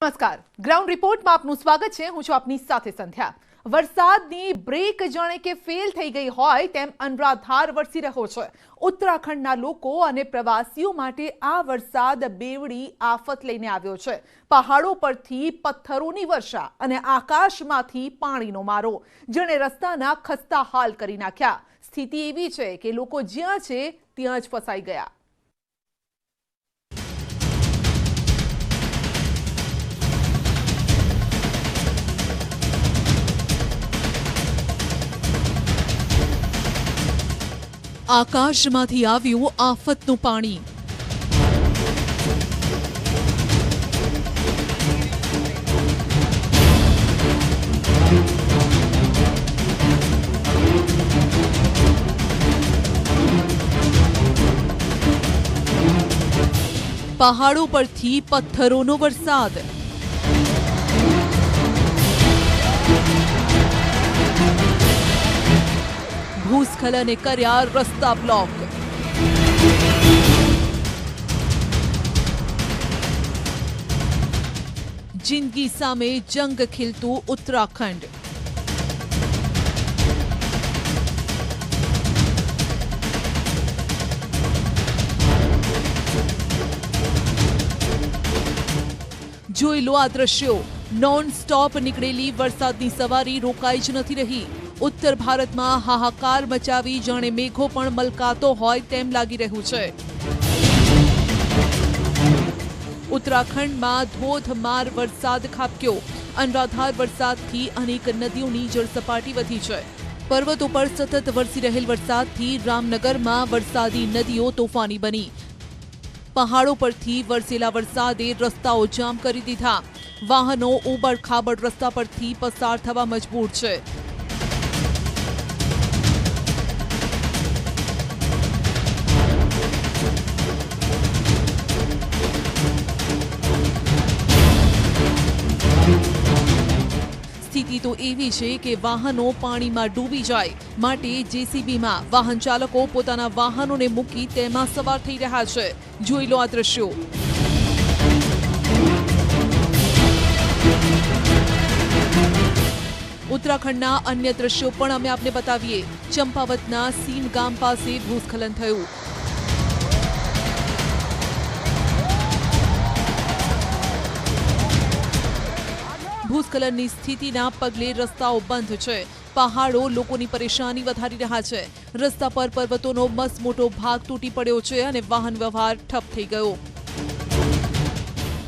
નમસ્કાર, ગ્રાઉન્ડ રિપોર્ટમાં આપનું સ્વાગત છે। હું છું આપની સાથે સંધ્યા। વરસાદની બ્રેક જાણે કે ફેલ થઈ ગઈ હોય તેમ અનરાધાર વરસી રહ્યો છે। ઉત્તરાખંડના લોકો અને પ્રવાસીઓ માટે આ વરસાદ બેવડી આફત લઈને આવ્યો છે। પહાડો પરથી પથ્થરોની વર્ષા અને આકાશમાંથી પાણીનો મારો જેણે રસ્તાના ખસ્તા હાલ કરી નાખ્યા। સ્થિતિ એવી છે કે લોકો જ્યાં છે ત્યાં જ ફસાઈ ગયા। આકાશમાંથી આવ્યું આફતનું પાણી। પહાડો પરથી પથ્થરોનો વરસાદ। ભૂસ્ખલને કર્યા રસ્તા બ્લોક। જિંદગી સામે જંગ ખીલતું ઉત્તરાખંડ। જોઈ લો આ દ્રશ્યો। નોન સ્ટોપ નીકળેલી વરસાદની સવારી રોકાઈ જ નથી રહી। ઉત્તર ભારતમાં હાહાકાર મચાવી જાણે મેઘો પણ મલકાતો હોય તેમ લાગી રહ્યું છે। ઉત્તરાખંડમાં ધોધમાર વરસાદ ખાબક્યો। અનરાધાર વરસાદથી અનેક નદીઓની જળસપાટી વધી છે। પર્વતો પર સતત વરસી રહેલ વરસાદથી રામનગરમાં વરસાદી નદીઓ તોફાની બની। પહાડો પરથી વરસેલા વરસાદે રસ્તાઓ જામ કરી દીધા। વાહનો ઉબડ-ખાબડ રસ્તા પરથી પસાર થવા મજબૂર છે। સ્થિતિ તો એવી છે કે વાહનો પાણીમાં ડૂબી જાય માટે જેસીબીમાં વાહન ચાલકો પોતાના વાહનોને મૂકી તેમાં સવાર થઈ રહ્યા છે। જોઈ લો આ દ્રશ્યો। ઉત્તરાખંડના અન્ય દ્રશ્યો પણ અમે આપને બતાવીએ। ચંપાવતના સીન ગામ પાસે ભૂસ્ખલન થયું। ભૂસ્ખલનની સ્થિતિના પગલે રસ્તાઓ બંધ છે। પહાડો લોકોની પરેશાની વધારી રહ્યા છે। રસ્તા પર પર્વતોનો મસમોટો ભાગ તૂટી પડ્યો છે અને વાહન વ્યવહાર ઠપ થઈ ગયો।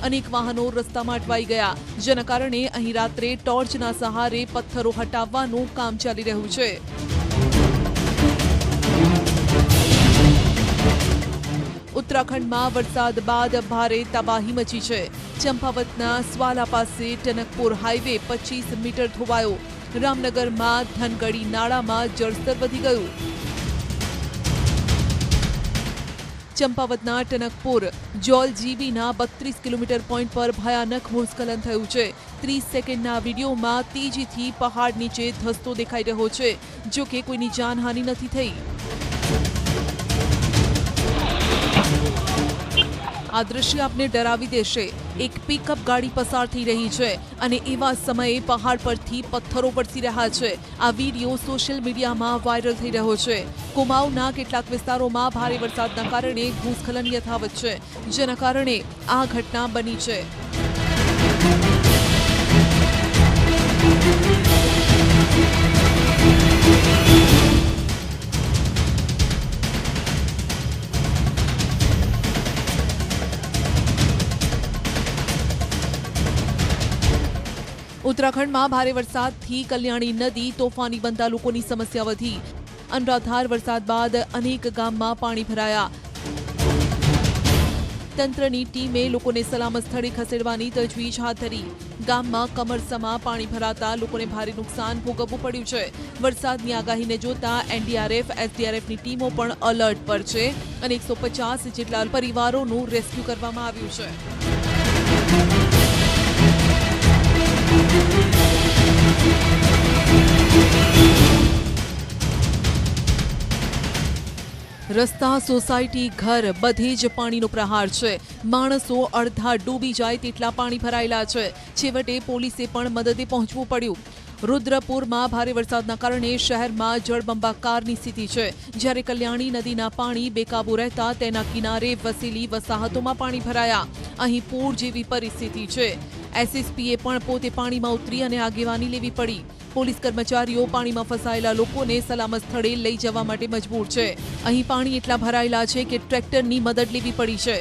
અનેક વાહનો રસ્તામાં અટવાઈ ગયા જેના કારણે અહીં રાત્રે ટોર્ચના સહારે પથ્થરો હટાવવાનું કામ ચાલી રહ્યું છે। ઉત્તરાખંડમાં વરસાદ બાદ ભારે તબાહી મચી છે। ચંપાવતના સ્વાલા પાસે ટનકપુર હાઈવે 25 મીટર ધોવાયો। રામનગરમાં ધનગડી નાળામાં જળસ્તર વધી ગયું। ચંપાવતના ટનકપુર જોલજીબીના 32 કિલોમીટર પોઈન્ટ પર ભયાનક ભૂસ્ખલન થયું છે। 30 સેકન્ડના વિડીયોમાં તેજીથી પહાડ નીચે ધસતો દેખાઈ રહ્યો છે। જો કે કોઈની જાનહાનિ નથી થઈ। આ દ્રશ્ય આપને ડરાવી દેશે। એક પિકઅપ ગાડી પસાર થઈ રહી છે અને એવા સમયે પહાડ પરથી પથ્થરો વરસી રહ્યા છે। આ વિડીયો સોશિયલ મીડિયામાં વાયરલ થઈ રહ્યો છે। કુમાઉના કેટલાક વિસ્તારોમાં ભારે વરસાદના કારણે ભૂસ્ખલન યથાવત છે જેના કારણે આ ઘટના બની છે। ઉત્તરાખંડમાં ભારે વરસાદથી કલ્યાણી નદી તોફાની બનતા લોકોની સમસ્યા વધી। અનરાધાર વરસાદ બાદ અનેક ગામમાં પાણી ભરાયા। તંત્રની ટીમે લોકોને સલામત સ્થળે ખસેડવાની તજવીજ હાથ ધરી। ગામમાં કમરસમાં પાણી ભરાતા લોકોને ભારે નુકસાન ભોગવવું પડ્યું છે। વરસાદની આગાહીને જોતા એનડીઆરએફ, એસડીઆરએફની ટીમો પણ એલર્ટ પર છે અને 150 જેટલા પરિવારોનું રેસ્ક્યુ કરવામાં આવ્યું છે। રસ્તા, સોસાયટી, ઘર બધે જ પાણીનો પ્રહાર છે. માણસો અડધા ડૂબી જાય તેટલા પાણી ભરાયેલા છે. છેવટે પોલીસે પણ મદદે પહોંચવું પડ્યું. રુદ્રપુરમાં ભારે વરસાદના કારણે શહેરમાં જળબંબાકારની સ્થિતિ છે. જ્યારે કલ્યાણી નદીના પાણી બેકાબૂ રહેતા તેના કિનારે વસેલી વસાહતોમાં પાણી ભરાયા. અહીં પૂર જેવી પરિસ્થિતિ છે. એસએસપીએ પણ પોતે પાણીમાં ઉતરી અને આગેવાની લેવી પડી. પોલીસ કર્મચારીઓ પાણીમાં ફસાયેલા લોકોને સલામત સ્થળે લઈ જવા માટે મજબૂર છે. અહીં પાણી એટલા ભરાયેલા છે કે ટ્રેક્ટરની મદદ લેવી પડી છે.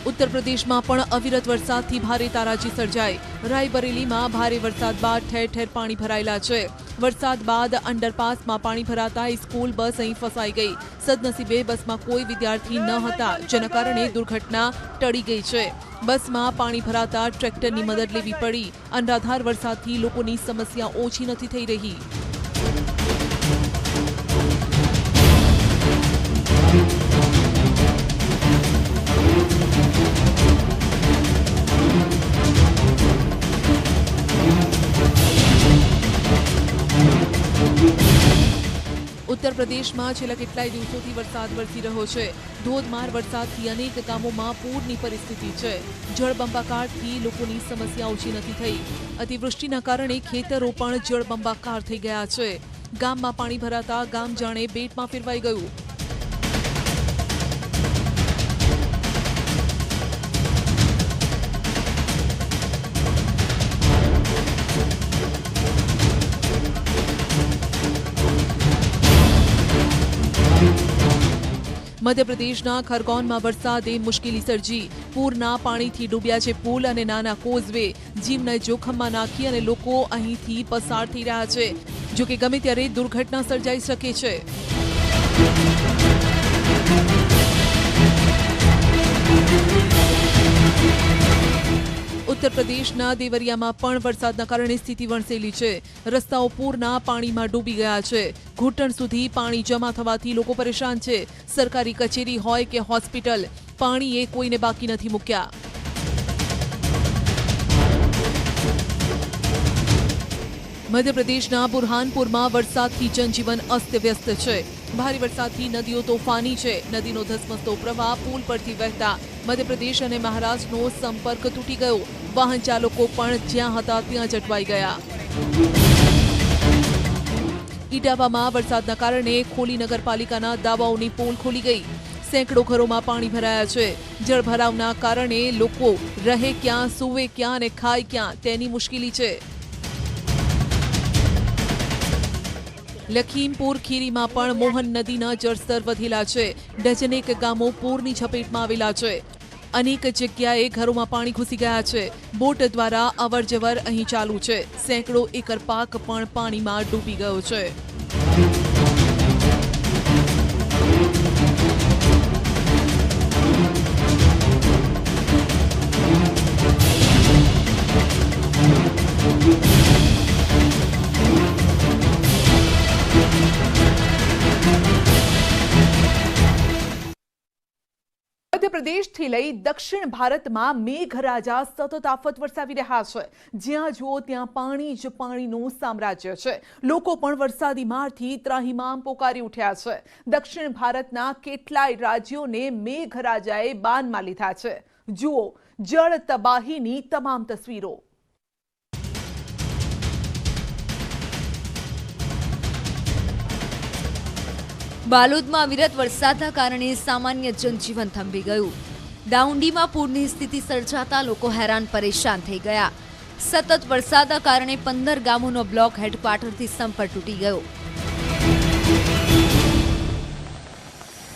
ઉત્તર પ્રદેશમાં પણ અવિરત વરસાદથી ભારે તારાજી સર્જાઈ. રાયબરેલીમાં ભારે વરસાદ બાદ ઠેર ઠેર પાણી ભરાયેલા છે. વરસાદ બાદ અંડરપાસમાં પાણી ભરાતા સ્કૂલ બસ અહીં ફસાઈ ગઈ. સદનસીબે બસમાં કોઈ વિદ્યાર્થી ન હતા, જેના કારણે દુર્ઘટના ટળી ગઈ છે. બસમાં પાણી ભરાતા ટ્રેક્ટરની મદદ લેવી પડી. અનરાધાર વરસાદથી લોકોની સમસ્યા ઓછી નથી થઈ રહી. ઉત્તર પ્રદેશમાં છેલ્લા કેટલાય દિવસોથી વરસાદ વરસી રહ્યો છે. ધોધમાર વરસાદથી અનેક ગામોમાં પૂરની પરિસ્થિતિ છે. જળબંબાકારથી લોકોની સમસ્યા ઓછી નથી થઈ. અતિવૃષ્ટિના કારણે ખેતરો પણ જળબંબાકાર થઈ ગયા છે. ગામમાં પાણી ભરાતા ગામ જાણે બેટમાં ફેરવાઈ ગયું. મધ્યપ્રદેશના ખરગોનમાં વરસાદે મુશ્કેલી સર્જી. પૂરના પાણીથી ડૂબ્યા છે પુલ અને નાના કોઝવે. જીવને જોખમમાં નાખી અને લોકો અહીંથી પસાર થઈ રહ્યા છે. જોકે ગમે ત્યારે દુર્ઘટના સર્જાઈ શકે છે. ઉત્તર પ્રદેશના દેવરિયામાં પણ વરસાદના કારણે સ્થિતિ વણસેલી છે. રસ્તાઓ પૂરના પાણીમાં ડૂબી ગયા છે. ઘૂંટણ સુધી પાણી જમા થવાથી લોકો પરેશાન છે. સરકારી કચેરી હોય કે હોસ્પિટલ, પાણીએ કોઈને બાકી નથી મૂક્યા. મધ્યપ્રદેશના બુરહાનપુરમાં વરસાદથી જનજીવન અસ્તવ્યસ્ત છે. ભારે વરસાદથી નદીઓ તોફાની છે. નદીનો ધસમસતો પ્રવાહ પુલ પરથી વહેતા મધ્યપ્રદેશ અને મહારાષ્ટ્રનો સંપર્ક તૂટી ગયો. વાહન ચાલકો પણ જ્યાં હતા ત્યાં જ અટવાઈ ગયા. ઇટાવામાં વરસાદના કારણે ખોલી નગરપાલિકાના દાવાઓની પોલ ખોલી ગઈ. સેંકડો ઘરોમાં પાણી ભરાયા છે. જળભરાવના કારણે લોકો રહે ક્યાં, સૂવે ક્યાં અને ખાય ક્યાં તેની મુશ્કેલી છે. લખીમપુર ખીરીમાં પણ મોહન નદીના જળસ્તર વધેલા છે. ડઝનેક ગામો પૂરની ઝપેટમાં આવેલા છે. અનેક જગ્યાએ ઘરોમાં પાણી ઘૂસી ગયા છે. બોટ દ્વારા અવરજવર અહીં ચાલુ છે. સેંકડો એકર પાક પણ પાણીમાં ડૂબી ગયો છે. મધ્યપ્રદેશથી લઈ દક્ષિણ ભારતમાં મેઘરાજા સતત આફત વરસાવી રહ્યા છે. જ્યાં જુઓ ત્યાં પાણી જ પાણીનું સામ્રાજ્ય છે. લોકો પણ વરસાદી મારથી ત્રાહિમામ પોકારી ઉઠ્યા છે. દક્ષિણ ભારતના કેટલાય રાજ્યોને મેઘરાજાએ બાનમાં લીધા છે. જુઓ જળ તબાહીની તમામ તસવીરો. બાલોદમાં અવિરત વરસાદના કારણે સામાન્ય જનજીવન થંભી ગયું. દાઉંડીમાં પૂરની સ્થિતિ સર્જાતા લોકો હેરાન પરેશાન થઈ ગયા. સતત વરસાદના કારણે 15 ગામોનો બ્લોક હેડક્વાર્ટરથી સંપર્ક તૂટી ગયો.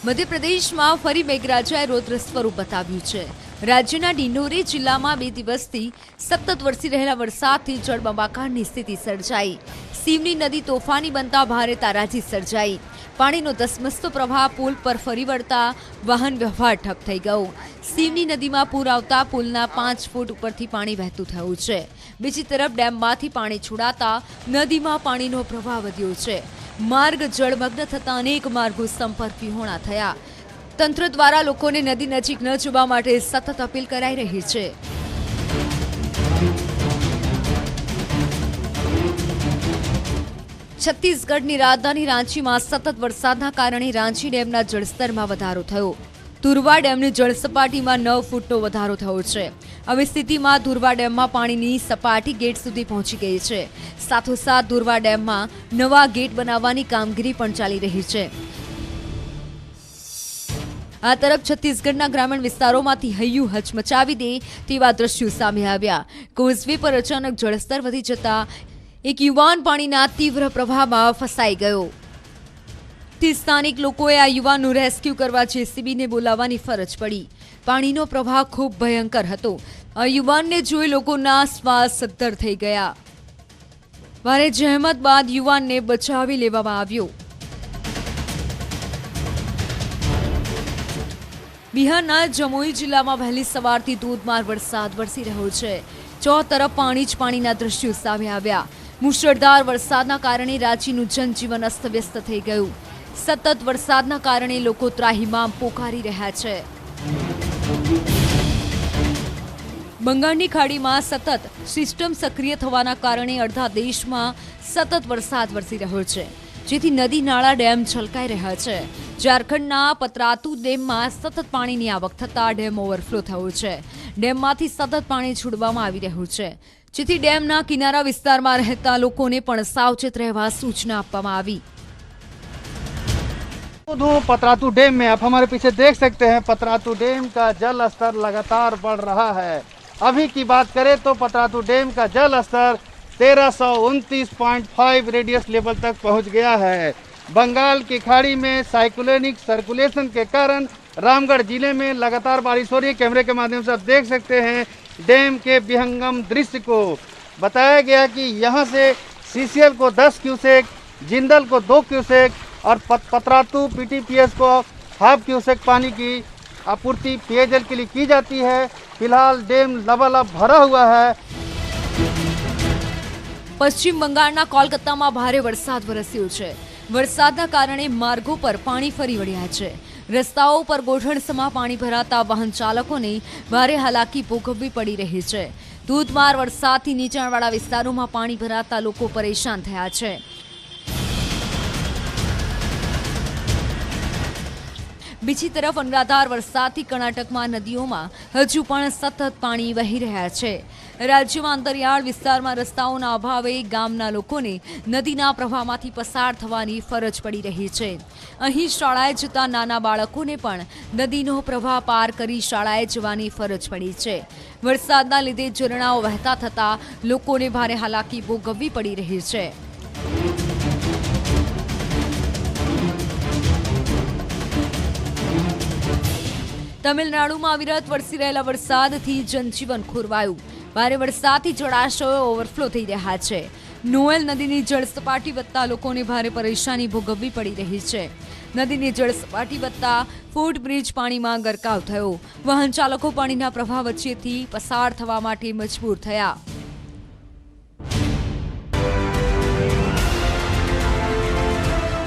મધ્યપ્રદેશમાં ફરી મેઘરાજાએ રૌદ્ર સ્વરૂપ બતાવ્યું છે. રાજ્યના ડિંડોરી જિલ્લામાં 2 દિવસથી સતત વરસી રહેલા વરસાદથી જળબંબાકારની સ્થિતિ સર્જાઈ. સીવની નદી તોફાની બનતા ભારે તારાજી સર્જાઈ. પાણીનો ધસમસતો પ્રવાહ પુલ પર ફરી વળતા વાહન વ્યવહાર ઠપ થઈ ગયો. સીવની નદીમાં પૂર આવતા પુલના 5 ફૂટ ઉપરથી પાણી વહેતું થયું છે. બીજી તરફ ડેમમાંથી પાણી છોડાતા નદીમાં પાણીનો પ્રવાહ વધ્યો છે. માર્ગ જળમગ્ન થતા અનેક માર્ગો સંપર્ક વિહોણા થયા. તંત્ર દ્વારા લોકોને નદી નજીક ન જવા માટે સતત અપીલ કરાઈ રહી છે. છત્તીસગઢની રાજધાની રાંચીમાં સતત વરસાદના કારણે રાંચી ડેમના જળસ્તરમાં વધારો થયો. તુરવા ડેમની જળસપાટીમાં 9 ફૂટનો વધારો થયો છે. આવી સ્થિતિમાં તુરવા ડેમમાં પાણીની સપાટી ગેટ સુધી પહોંચી ગઈ છે. સાથોસાથ તુરવા ડેમમાં નવા ગેટ બનાવવાની કામગીરી પણ ચાલી રહી છે. આ તરફ છત્તીસગઢના ગ્રામીણ વિસ્તારોમાંથી હૈયું હચમચાવી દે તેવા દ્રશ્યો સામે આવ્યા. કોઝવે પર અચાનક જળસ્તર વધી જતા એક યુવાન પાણીના તીવ્ર પ્રવાહમાં ફસાઈ ગયો. સ્થાનિક લોકોએ આ યુવાનનું રેસ્ક્યુ કરવા જેસીબીને બોલાવવાની ફરજ પડી. પાણીનો પ્રવાહ ખૂબ ભયંકર હતો. આ યુવાનને જોઈ લોકોના શ્વાસ સદ્ધર થઈ ગયા. ભારે જહેમત બાદ યુવાનને બચાવી લેવામાં આવ્યો. બિહારના જમોઈ જિલ્લામાં વહેલી સવારથી ધોધમાર વરસાદ વરસી રહ્યો છે. ચોતરફ પાણી જ પાણીના દ્રશ્યો સામે આવ્યા. મુશળધાર વરસાદના કારણે રાંચીનું જનજીવન અસ્તવ્યસ્ત થઈ ગયું. સતત વરસાદના કારણે લોકો ત્રાહિમામ પોકારી રહ્યા છે. બંગાળની ખાડીમાં સતત સિસ્ટમ સક્રિય થવાના કારણે અડધા દેશમાં સતત વરસાદ વરસી રહ્યો છે, જેથી નદી નાળા ડેમ છલકાઈ રહ્યા છે. ઝારખંડના પતરાતુ ડેમમાં સતત પાણીની આવક થતાં ડેમ ઓવરફ્લો થયો છે. ડેમમાંથી સતત પાણી છોડવામાં આવી રહ્યું છે, જેથી ડેમના કિનારા વિસ્તારમાં રહેતા લોકોને પણ સાવચેત રહેવા સૂચના આપવામાં આવી. पतरातू डैम में आप हमारे पीछे देख सकते हैं पतरातू डैम का जल स्तर लगातार बढ़ रहा है. अभी की बात करें तो पतरातू डैम का जल स्तर 1329.5 रेडियस लेवल तक पहुंच गया है. बंगाल की खाड़ी में साइक्लोनिक सर्कुलेशन के कारण रामगढ़ जिले में लगातार बारिश हो रही है. कैमरे के माध्यम से आप देख सकते हैं डैम के विहंगम दृश्य को. बताया गया कि यहाँ से सीसीएल को 10 क्यूसेक, जिंदल को 2 क्यूसेक और पतरातू पीटीपीएस को 1/2 क्यूसेक पानी की आपूर्ति पेयजल के लिए की जाती है. फिलहाल डैम लबालब भरा हुआ है. પશ્ચિમ બંગાળના કોલકાતામાં ભારે વરસાદ વરસ્યો છે. વરસાદના કારણે માર્ગો પર પાણી ફરી વળ્યા છે. રસ્તાઓ પર ગોઠણસમાં પાણી ભરાતા વાહન ચાલકોને ભારે હાલાકી ભોગવવી પડી રહી છે. ધોધમાર વરસાદથી નીચાણવાળા વિસ્તારોમાં પાણી ભરાતા લોકો પરેશાન થયા છે. બીજી તરફ અનરાધાર વરસાદથી કર્ણાટકમાં નદીઓમાં હજુ પણ સતત પાણી વહી રહ્યા છે. રાજ્યમાં અંતરિયાળ વિસ્તારમાં રસ્તાઓના અભાવે ગામના લોકોને નદીના પ્રવાહમાંથી પસાર થવાની ફરજ પડી રહી છે. અહીં શાળાએ જતા નાના બાળકોને પણ નદીનો પ્રવાહ પાર કરી શાળાએ જવાની ફરજ પડી છે. વરસાદના લીધે ઝરણાઓ વહેતા થતા લોકોને ભારે હાલાકી ભોગવવી પડી રહી છે. તમિલનાડુમાં અવિરત વરસી રહેલા વરસાદથી જનજીવન ખોરવાયું. ભારે વરસાદથી જળાશયો ઓવરફ્લો થઈ રહ્યા છે. નોએલ નદીની જળસપાટી વધતા લોકોને ભારે પરેશાની ભોગવવી પડી રહી છે. નદીની જળસપાટી વધતા ફૂટબ્રિજ પાણીમાં ગરકાવ થયો. વાહન ચાલકો પાણીના પ્રવાહ વચ્ચેથી પસાર થવા માટે મજબૂર થયા.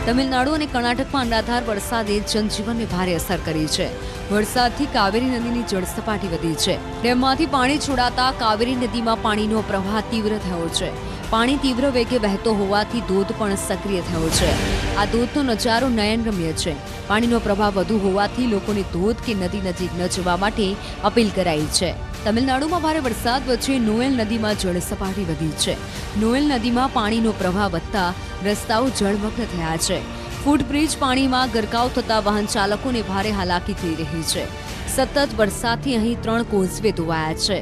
તમિલનાડુ અને કર્ણાટકમાં અનરાધાર વરસાદે જનજીવનને ભારે અસર કરી છે. વરસાદથી કાવેરી નદીની જળસપાટી વધી છે. ડેમમાંથી પાણી છોડાતા કાવેરી નદીમાં પાણીનો પ્રવાહ તીવ્ર થયો છે. પાણી તીવ્ર વેગે વહેતો હોવાથી ધોધ પણ સક્રિય થયો છે. આ ધોધનો નજારો નયનરમ્ય છે. પાણીનો પ્રવાહ વધુ હોવાથી લોકોને ધોધ કે નદી નજીક ન જવા માટે અપીલ કરાઈ છે. તમિલનાડુમાં ભારે વરસાદ વચ્ચે નોએલ નદીમાં જળસપાટી વધી છે. નોએલ નદીમાં પાણીનો પ્રવાહ વધતા રસ્તાઓ જળમગ્ન થયા છે. ફૂટબ્રિજ પાણીમાં ગરકાવ થતા વાહન ચાલકોને ભારે હાલાકી થઈ રહી છે. સતત વરસાદથી અહીં 3 કોઝવે ધોવાયા છે.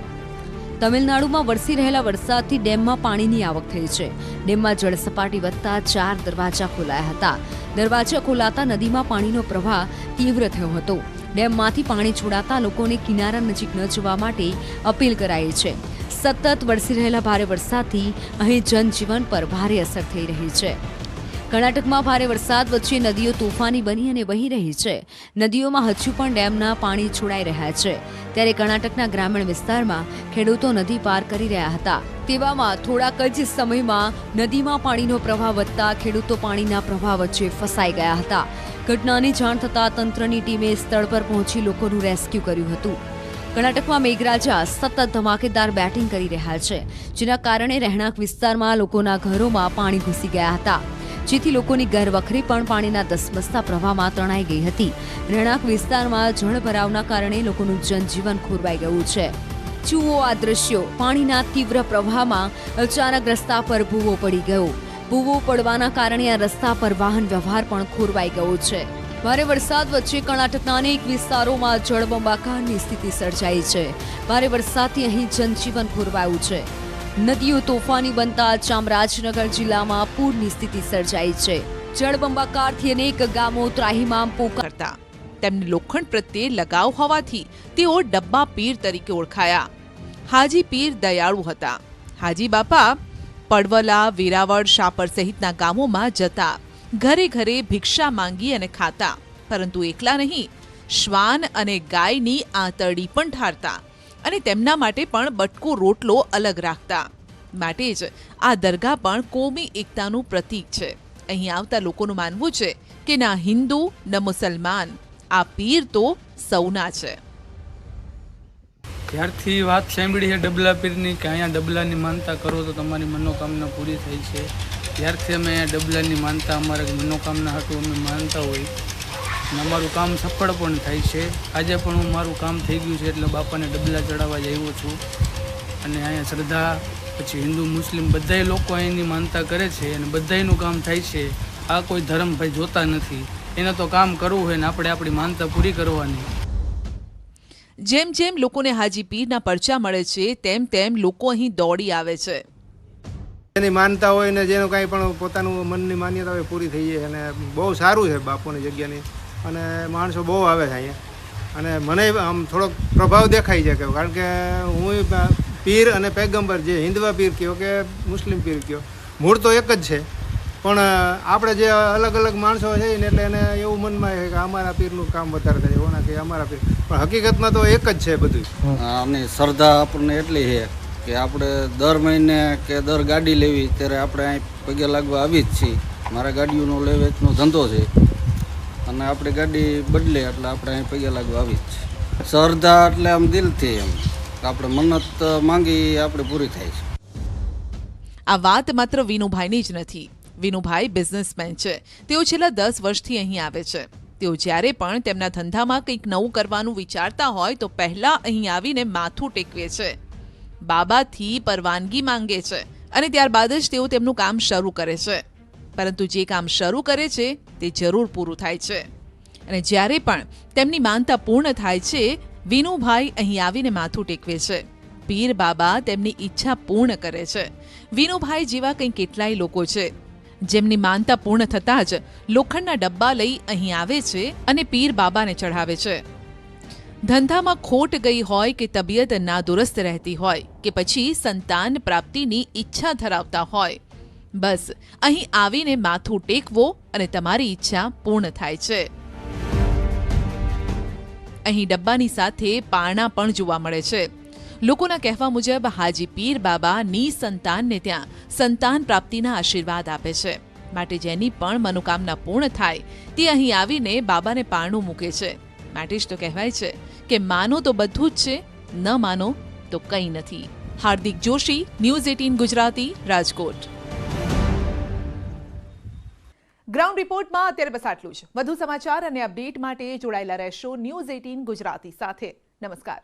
તમિલનાડુમાં વરસી રહેલા વરસાદથી ડેમમાં પાણીની આવક થઈ છે. ડેમમાં જળસપાટી વધતા 4 દરવાજા ખોલાયા હતા. દરવાજા ખોલાતા નદીમાં પાણીનો પ્રવાહ તીવ્ર થયો હતો. ડેમમાંથી પાણી છોડાતા લોકોને કિનારા નજીક ન જવા માટે અપીલ કરાઈ છે. સતત વરસી રહેલા ભારે વરસાદથી અહીં જનજીવન પર ભારે અસર થઈ રહી છે. કર્ણાટકમાં ભારે વરસાદ વચ્ચે નદીઓ તોફાની બની અને વહી રહી છે. નદીઓમાં હજુ પણ ડેમના પાણી છોડાઈ રહ્યા છે. ત્યારે કર્ણાટકના ગ્રામીણ વિસ્તારમાં ખેડૂતો નદી પાર કરી રહ્યા હતા. તેવામાં થોડાક જ સમયમાં નદીમાં પાણીનો પ્રવાહ વધતા ખેડૂતો પાણીના પ્રવાહ વચ્ચે ફસાઈ ગયા હતા. ઘટનાની જાણ થતાં તંત્રની ટીમે સ્થળ પર પહોંચી લોકોનું રેસ્ક્યુ કર્યું હતું. કર્ણાટકમાં મેઘરાજા સતત ધમાકેદાર બેટિંગ કરી રહ્યા છે, જેના કારણે રહેણાંક વિસ્તારમાં લોકોના ઘરોમાં પાણી ઘૂસી ગયા હતા. જેથી લોકોની ઘરવખરી પણ પાણીના ધસમસતા પ્રવાહમાં તણાઈ ગઈ હતી. રહેણાંક વિસ્તારમાં જળભરાવના કારણે લોકોનું જનજીવન ખોરવાઈ ગયું છે. જુઓ આ દ્રશ્યો. પાણીના તીવ્ર પ્રવાહમાં અચાનક રસ્તા પર ભૂવો પડી ગયો. ભૂવો પડવાના કારણે આ રસ્તા પર વાહન વ્યવહાર પણ ખોરવાઈ ગયો છે. ભારે વરસાદ વચ્ચે કર્ણાટકના અનેક વિસ્તારોમાં જળબંબાકારની સ્થિતિ સર્જાઈ છે. ભારે વરસાદથી અહીં જનજીવન ખોરવાયું છે. નદીઓ તોફાની બનતા ચામરાજનગર જિલ્લામાં પૂરની સ્થિતિ સર્જાઈ છે. જળબંબાકારથી અનેક ગામો ત્રાહિમામ પોકારતા તેમને લોખંડ પ્રત્યે લગાવ હોવાથી તેઓ ડબ્બા પીર તરીકે ઓળખાયા. હાજી પીર દયાળુ હતા. હાજી બાપા પડવલા, વેરાવળ, શાપર સહિતના ગામોમાં જતા, ઘરે ઘરે ભિક્ષા માંગી અને ખાતા. પરંતુ એકલા નહીં, શ્વાન અને ગાયની આંતરડી પણ ઠારતા અને તેમના માટે પણ બટકો રોટલો અલગ રાખતા. માટે જ આ દરગાહ પણ કોમી એકતાનું પ્રતીક છે. અહીં આવતા લોકોનું માનવું છે કે ના હિન્દુ ન મુસલમાન, આ પીર તો સૌના છે. ત્યારથી વાત સાંભળી છે ડબલા પીરની કે અહીંયા ડબલાની માનતા કરો તો તમારી મનોકામના પૂરી થાય છે. ત્યારથી અમે અહીંયા ડબલાની માનતા અમારા મનોકામના હતું અમે માનતા હોય અને અમારું કામ સફળ પણ થાય છે. આજે પણ હું મારું કામ થઈ ગયું છે એટલે બાપાને ડબલા ચડાવવા જ આવ્યો છું. અને અહીંયા શ્રદ્ધા પછી હિન્દુ મુસ્લિમ બધાય લોકો અહીંની માનતા કરે છે અને બધાયનું કામ થાય છે. આ કોઈ ધર્મ ભાઈ જોતા નથી. એને તો કામ કરવું હોય ને આપણે આપણી માનતા પૂરી કરવાની. જેમ જેમ લોકોને હાજી પીરના પરચા મળે છે તેમ તેમ લોકો અહીં દોડી આવે છે. જેની માનતા હોય ને જેનું કાંઈ પણ પોતાનું મનની માન્યતા હોય પૂરી થઈ જાય અને બહુ સારું છે બાપુની જગ્યાની અને માણસો બહુ આવે છે અહીંયા અને મને આમ થોડોક પ્રભાવ દેખાય છે કારણ કે હું પીર અને પૈગંબર જે હિન્દવા પીર કહો કે મુસ્લિમ પીર કહો મૂળ તો એક જ છે પણ આપણે જે અલગ અલગ માણસો છે ને એટલે એને એવું મનમાં છે કે અમારા પીરનું કામ વધારે થાય એના કે અમારા પીર પણ હકીકતમાં તો એક જ છે બધું. અને શ્રદ્ધા આપણને એટલી છે કે આપણે દર મહિને કે દર ગાડી લેવી ત્યારે આપણે અહીં પગે લાગવા આવી જ છીએ. મારા ગાડીઓનો લે વેચનો ધંધો છે અને આપણે ગાડી બદલે એટલે આપણે અહીં પગે લાગવા આવી જ છીએ. શ્રદ્ધા એટલે આમ દિલથી એમ આપણે મન્નત માંગી આપણે પૂરી થાય છે. આ વાત માત્ર વિનુભાઈની જ નથી. વિનુભાઈ બિઝનેસમેન છે. તેઓ છેલ્લા 10 વર્ષથી અહીં આવે છે. તેઓ જ્યારે પણ તેમના ધંધામાં કંઈક નવું કરવાનું વિચારતા હોય તો પહેલા અહીં આવીને માથું ટેકવે છે, બાબાથી પરવાનગી માંગે છે અને ત્યારબાદ જ તેઓ તેમનું કામ શરૂ કરે છે. પરંતુ જે કામ શરૂ કરે છે તે જરૂર પૂરું થાય છે અને જ્યારે પણ તેમની માનતા પૂર્ણ થાય છે વિનુભાઈ અહીં આવીને માથું ટેકવે છે. પીર બાબા તેમની ઈચ્છા પૂર્ણ કરે છે. વિનુભાઈ જેવા કંઈ કેટલાય લોકો છે જેમની માનતા પૂર્ણ થતાં જ લોખંડના ડબ્બા લઈ અહીં આવે છે અને પીર બાબાને ચઢાવે છે. ધંધામાં ખોટ ગઈ હોય કે તબિયત નાદુરસ્ત રહેતી હોય કે પછી સંતાન પ્રાપ્તિની ઈચ્છા ધરાવતા હોય, બસ અહીં આવીને માથું ટેકવો અને તમારી ઈચ્છા પૂર્ણ થાય છે. અહીં ડબ્બાની સાથે પારણા પણ જોવા મળે છે. લોકોના કહેવા મુજબ હાજી પીર બાબા નિસંતાનને ત્યાં સંતાન પ્રાપ્તિના આશીર્વાદ આપે છે. માટે જેની પણ મનોકામના પૂર્ણ થાય તે અહીં આવીને બાબાને પારણું મૂકે છે. માટે જ તો કહેવાય છે કે માનો તો બધું જ છે, ન માનો તો કંઈ નથી. હાર્દિક જોશી, ન્યૂઝ 18 ગુજરાતી, રાજકોટ. ગ્રાઉન્ડ રિપોર્ટમાં અત્યારે બસ આટલું જ. વધુ સમાચાર અને અપડેટ માટે જોડાયેલા રહેશો ન્યૂઝ 18 ગુજરાતી સાથે. નમસ્કાર.